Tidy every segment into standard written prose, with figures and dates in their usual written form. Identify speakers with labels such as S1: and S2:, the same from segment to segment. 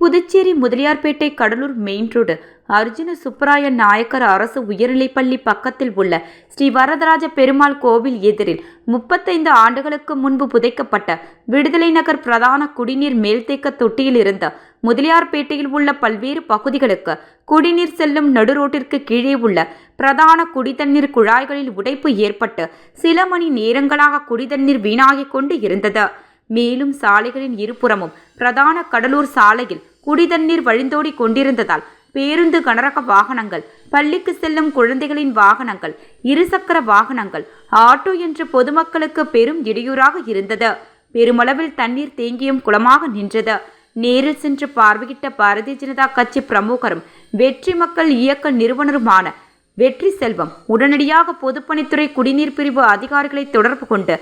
S1: Puducherry Mudaliarpet Cuddalore main road Arjuna Subbaraya Nayakkar அரசு உயர்நிலைப்பள்ளி பக்கத்தில் உள்ள ஸ்ரீ வரதராஜ பெருமாள் கோவில் எதிரில் 35 ஆண்டுகளுக்கு முன்பு புதைக்கப்பட்ட விடுதலை நகர் பிரதான குடிநீர் மேல்தேக்க தொட்டியில் இருந்த முதலியார்பேட்டையில் உள்ள பல்வேறு பகுதிகளுக்கு குடிநீர் செல்லும் நடுரோட்டிற்கு கீழே உள்ள பிரதான குடிதண்ணீர் குழாய்களில் உடைப்பு ஏற்பட்டு சில மணி நேரங்களாக குடிதண்ணீர் வீணாகிக் கொண்டு இருந்தது. மேலும் சாலைகளின் இருபுறமும் பிரதான கடலூர் சாலையில் குடிதண்ணீர் வழிந்தோடி கொண்டிருந்ததால் பேருந்து, கனரக வாகனங்கள், பள்ளிக்கு செல்லும் குழந்தைகளின் வாகனங்கள், இருசக்கர வாகனங்கள், ஆட்டோ என்று பொதுமக்களுக்கு பெரும் இடையூறாக இருந்தது. பெருமளவில் தண்ணீர் தேங்கியும் குளமாக நின்றது. நேரில் சென்று பார்வையிட்ட பாரதிய ஜனதா கட்சி பிரமுகரும் வெற்றி மக்கள் இயக்க நிறுவனருமான வெற்றி செல்வம் உடனடியாக பொதுப்பணித்துறை குடிநீர் பிரிவு அதிகாரிகளை தொடர்பு கொண்டு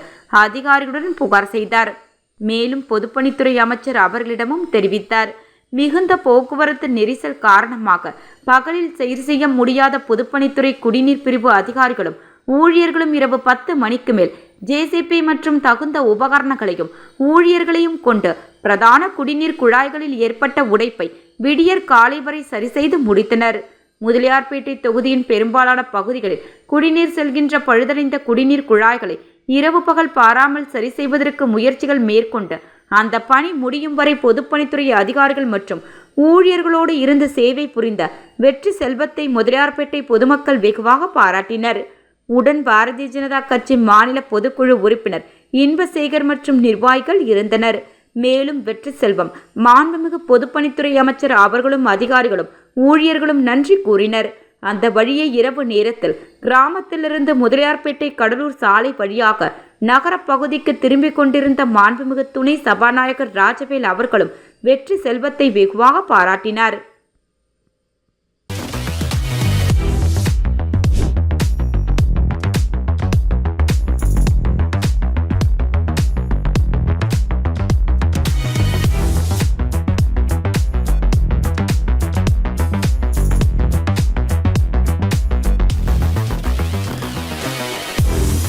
S1: அதிகாரிகளுடன் புகார் செய்தார். மேலும் பொதுப்பணித்துறை அமைச்சர் அவர்களிடமும் தெரிவித்தார். மிகுந்த போக்குவரத்து நெரிசல் காரணமாக பகலில் சீர் செய்ய முடியாத பொதுப்பணித்துறை குடிநீர் பிரிவு அதிகாரிகளும் ஊழியர்களும் இரவு 10 மணிக்கு மேல் ஜேசிபி மற்றும் தகுந்த உபகரணங்களையும் ஊழியர்களையும் கொண்டு பிரதான குடிநீர் குழாய்களில் ஏற்பட்ட உடைப்பை விடியற் காலை வரை சரி செய்து முடித்தனர். முதலியார்பேட்டை தொகுதியின் பெரும்பாலான பகுதிகளில் குடிநீர் செல்கின்ற பழுதடைந்த குடிநீர் குழாய்களை இரவு பகல் பாராமல் சரி செய்வதற்கு முயற்சிகள் மேற்கொண்டு அந்த பணி முடியும் வரை பொதுப்பணித்துறை அதிகாரிகள் மற்றும் ஊழியர்களோடு இருந்து சேவை புரிந்த வெற்றி செல்வத்தை முதலியார்பேட்டை பொதுமக்கள் வெகுவாக பாராட்டினர். உடன் பாரதிய ஜனதா கட்சி மாநில பொதுக்குழு உறுப்பினர் இன்பசேகர் மற்றும் நிர்வாகிகள் இருந்தனர். மேலும் வெற்றி செல்வம், மாண்புமிகு பொதுப்பணித்துறை அமைச்சர் அவர்களும் அதிகாரிகளும் ஊழியர்களும் நன்றி கூறினர். அந்த வழியே இரவு நேரத்தில் கிராமத்திலிருந்து முதலியார்பேட்டை கடலூர் சாலை வழியாக நகர பகுதிக்கு திரும்பிக் கொண்டிருந்த மாண்புமிகு துணை சபாநாயகர் ராஜவேல் அவர்களும் வெற்றி செல்வத்தை வெகுவாக பாராட்டினார்.